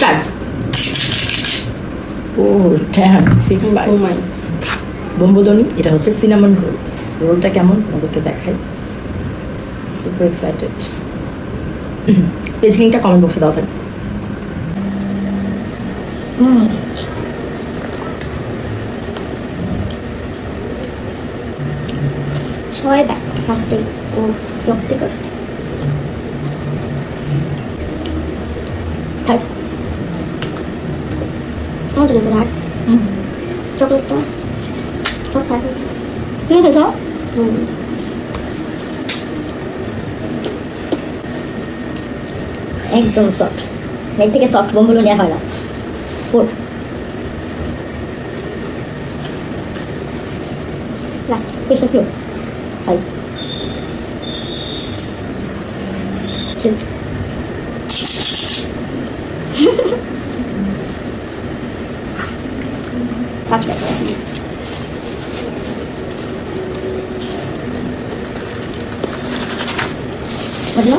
Start. ও dam 6/5 ও মাই, বোম্বদনি। এটা হচ্ছে cinnamon role. রোলটা কেমন তোমাদেরকে দেখাই। Super excited. পেজ লিঙ্কটা কমেন্ট বক্সে দেওয়া থাকবে। ছয় ব্যাগ ফার্স্টে ও ব্যক্তিগত থার্ড আমার জন্য তো হাট চকলেটটা সব খাই হয়েছে তুমি খেয়েছ একদম সফট, এর থেকে সফট বোমগুলো নেওয়া হয় না। ফোর লাস্ট পেছনে flow five six first bag বুঝলো?